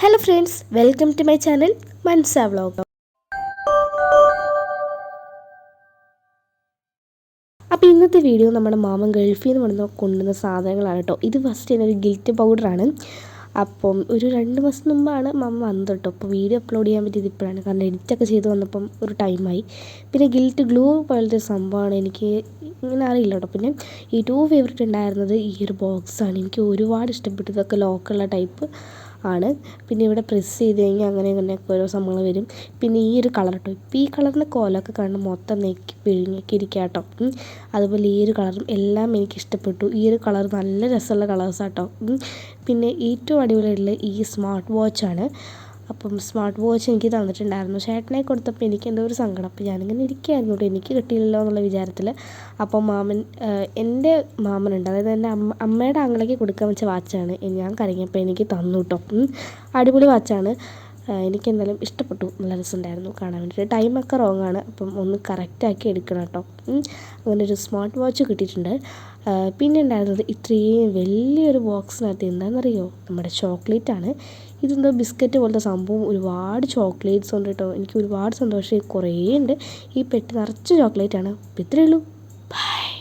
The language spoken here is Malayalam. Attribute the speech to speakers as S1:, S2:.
S1: Hello friends, welcome to my channel Mansa vlog. അപ്പോൾ ഇന്നത്തെ വീഡിയോ നമ്മുടെ മാമൻ ഗൾഫിൽ നിന്ന് കൊണ്ടുവന്ന സാധനങ്ങളാണ് കേട്ടോ. ഇത് ഫസ്റ്റ് ഒരു ഗിൽറ്റ് പൗഡറാണ്. അപ്പം ഒരു 2 മാസം മുമ്പാണ് മാമ വന്നത് കേട്ടോ. അപ്പോൾ വീഡിയോ അപ്ലോഡ് ചെയ്യാൻ പറ്റിയത് ഇപ്പോഴാണ്, കാരണം എഡിറ്റൊക്കെ ചെയ്ത് വന്നപ്പം ഒരു ടൈമായി. പിന്നെ ഗിൽറ്റ് ഗ്ലൂ പോലത്തെ സംഭവമാണ്, എനിക്ക് ഇങ്ങനെ അറിയില്ല കേട്ടോ. പിന്നെ ഏറ്റവും ഫേവറേറ്റ് ഉണ്ടായിരുന്നത് ഈ ഒരു ബോക്സാണ്. എനിക്ക് ഒരുപാട് ഇഷ്ടപ്പെട്ടു. ഇതൊക്കെ ലോക്കുള്ള ടൈപ്പ് ആണ്. പിന്നെ ഇവിടെ പ്രസ് ചെയ്ത് കഴിഞ്ഞാൽ അങ്ങനെ അങ്ങനെയൊക്കെ ഓരോ സംഭവങ്ങൾ വരും. പിന്നെ ഈ ഒരു കളർ കേട്ടോ, ഇപ്പോൾ ഈ കളറിൻ്റെ കോലമൊക്കെ കാണുമ്പോൾ മൊത്തം നെക്കി പിഴിഞ്ഞൊക്കെ ഇരിക്കുക കേട്ടോ. അതുപോലെ ഈ ഒരു കളറും എല്ലാം എനിക്ക് ഇഷ്ടപ്പെട്ടു. ഈ ഒരു കളർ നല്ല രസമുള്ള കളേഴ്സാട്ടോ. പിന്നെ ഏറ്റവും അടിപൊളിയായിട്ടുള്ള ഈ സ്മാർട്ട് വാച്ചാണ്. അപ്പം സ്മാർട്ട് വാച്ച് എനിക്ക് തന്നിട്ടുണ്ടായിരുന്നു. ചേട്ടനെ കൊടുത്തപ്പോൾ എനിക്ക് എന്തോ ഒരു സങ്കടം. അപ്പോൾ ഞാനിങ്ങനെ ഇരിക്കുകയായിരുന്നു കേട്ടോ, എനിക്ക് കിട്ടിയില്ലല്ലോ എന്നുള്ള വിചാരത്തിൽ. അപ്പം എൻ്റെ മാമനുണ്ട്, അതായത് എൻ്റെ അമ്മയുടെ ആങ്ങളേക്ക് കൊടുക്കാൻ വെച്ച വാച്ചാണ്. ഞാൻ കരഞ്ഞപ്പോൾ എനിക്ക് തന്നു കേട്ടോ. അടിപൊളി വാച്ചാണ്. എനിക്കെന്തായാലും ഇഷ്ടപ്പെട്ടു, നല്ല രസമുണ്ടായിരുന്നു കാണാൻ വേണ്ടിയിട്ട്. ടൈമൊക്കെ റോങ്ങാണ്, അപ്പം ഒന്ന് കറക്റ്റാക്കി എടുക്കണം കേട്ടോ. അങ്ങനെ ഒരു സ്മാർട്ട് വാച്ച് കിട്ടിയിട്ടുണ്ട്. പിന്നെ ഉണ്ടായിരുന്നത് ഇത്രയും വലിയൊരു ബോക്സിനകത്ത് എന്താണെന്നറിയോ, നമ്മുടെ ചോക്ലേറ്റാണ്. ഇതെന്തോ ബിസ്ക്കറ്റ് പോലത്തെ സംഭവം, ഒരുപാട് ചോക്ലേറ്റ്സ് ഉണ്ട് കേട്ടോ. എനിക്ക് ഒരുപാട് സന്തോഷമായി. കുറേ ഉണ്ട്, ഈ പെട്ടി നിറച്ച് ചോക്ലേറ്റാണ്. അപ്പോൾ ഇത്രയേ ഉള്ളൂ. ബൈ.